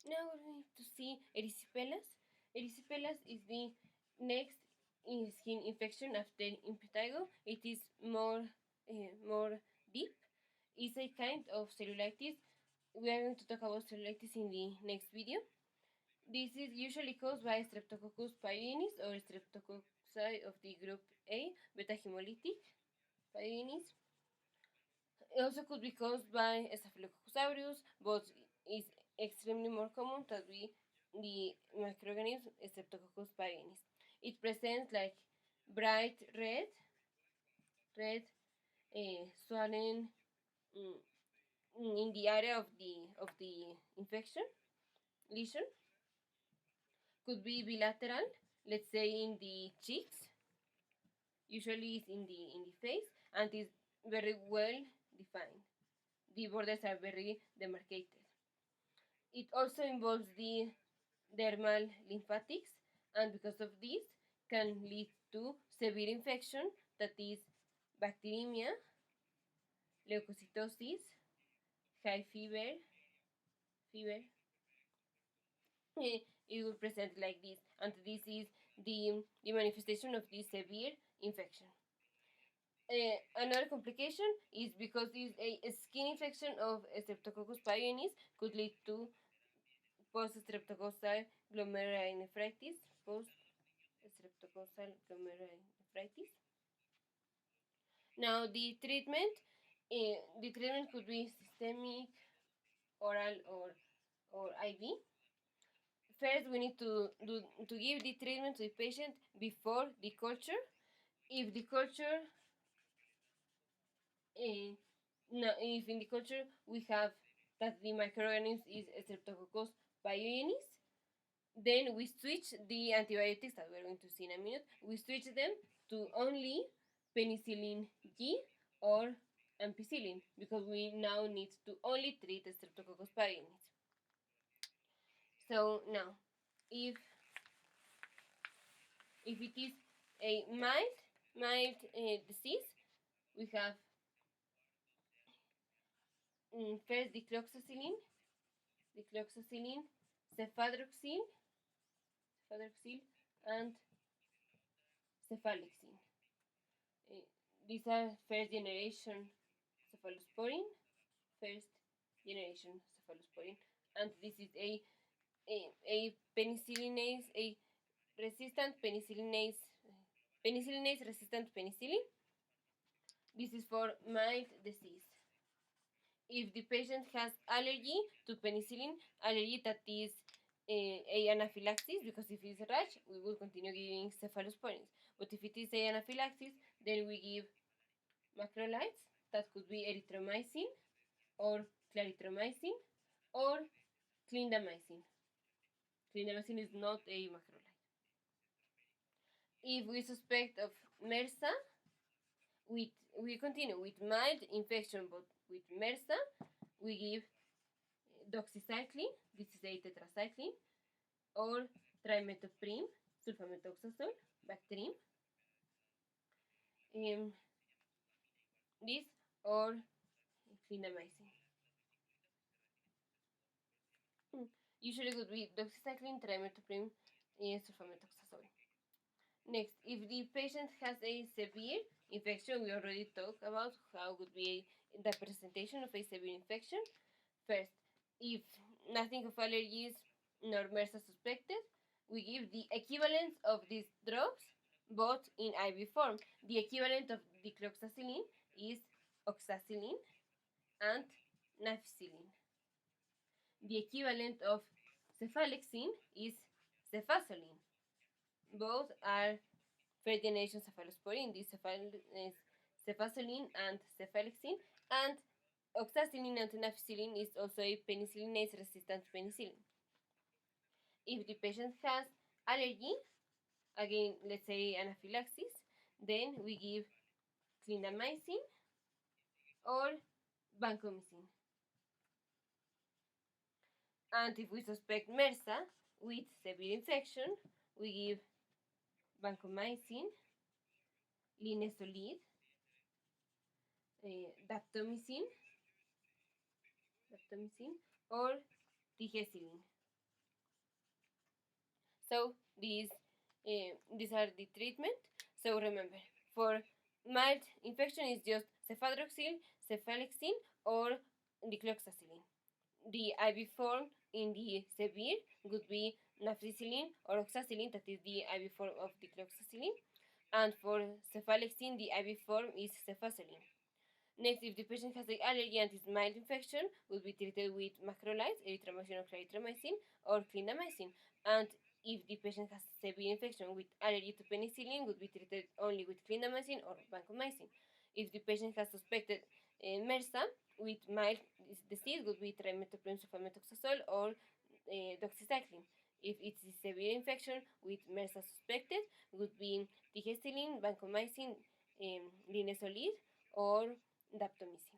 Now we're going to see erysipelas. Erysipelas is the next skin infection after impetigo. It is more deep. It's a kind of cellulitis. We are going to talk about cellulitis in the next video. This is usually caused by Streptococcus pyogenes or Streptococci of the group A, beta hemolytic pyogenes. It also could be caused by Staphylococcus aureus, but is extremely more common to be the microorganism Streptococcus pyogenes. It presents like bright red swollen in the area of the infection lesion. Could be bilateral, let's say in the cheeks. Usually it's in the face, and is very well defined. The borders are very demarcated. It also involves the dermal lymphatics, and because of this can lead to severe infection, that is bacteremia, leukocytosis, high fever. It will present like this, and this is the manifestation of this severe infection. Another complication is because this a skin infection of Streptococcus pyogenes could lead to post-streptococcal glomerulonephritis. Now the treatment could be systemic, oral, or IV. First, we need to give the treatment to the patient before the culture. If the culture if in the culture we have that the microorganism is Streptococcus pyogenes, then we switch the antibiotics that we're going to see in a minute. We switch them to only penicillin G or ampicillin, because we now need to only treat the Streptococcus pyogenes. So now, if it is a mild disease, we have first dicloxacillin, cefadroxil, and cefalexin. These are first generation cephalosporin, and this is a penicillinase, a resistant penicillinase resistant penicillin. This is for mild disease. If the patient has allergy to penicillin, allergy that is a anaphylaxis, because if it's a rash, we will continue giving cephalosporins. But if it is a anaphylaxis, then we give macrolides, that could be erythromycin or clarithromycin or clindamycin. Clindamycin is not a macrolide. If we suspect of MRSA, we continue with mild infection, but with MRSA, we give doxycycline, this is a tetracycline, or trimethoprim, sulfamethoxazole, Bactrim, this, or clindamycin. Usually would be doxycycline, trimethoprim, sulfamethoxazole. Next, if the patient has a severe infection, we already talked about how would be the presentation of a severe infection. First, if nothing of allergies nor MRSA suspected, we give the equivalent of these drops, but in IV form. The equivalent of dicloxacillin is oxacillin and nafcillin. The equivalent of cefalexin is cefazolin. Both are first generation cephalosporin, this cefazolin and cefalexin, and oxacillin and nafcillin is also a penicillinase resistant penicillin. If the patient has allergy, again, let's say anaphylaxis, then we give clindamycin or vancomycin. And if we suspect MRSA with severe infection, we give vancomycin, linezolid, daptomycin, or tigecycline. So these are the treatment. So remember, for mild infection is just cefadroxil, cefalexin, or dicloxacillin. The IV form in the severe would be nafcillin or oxacillin, that is the IV form of dicloxacillin. And for cefalexin, the IV form is cefazolin. Next, if the patient has an allergy and is mild infection, will be treated with macrolides, erythromycin or clarithromycin, or clindamycin. And if the patient has severe infection with allergy to penicillin, would be treated only with clindamycin or vancomycin. If the patient has suspected MRSA with mild disease, would be trimethoprim sulfamethoxazole or doxycycline. If it's a severe infection with MRSA suspected, would be tigecycline, vancomycin, linezolid, or daptomycin.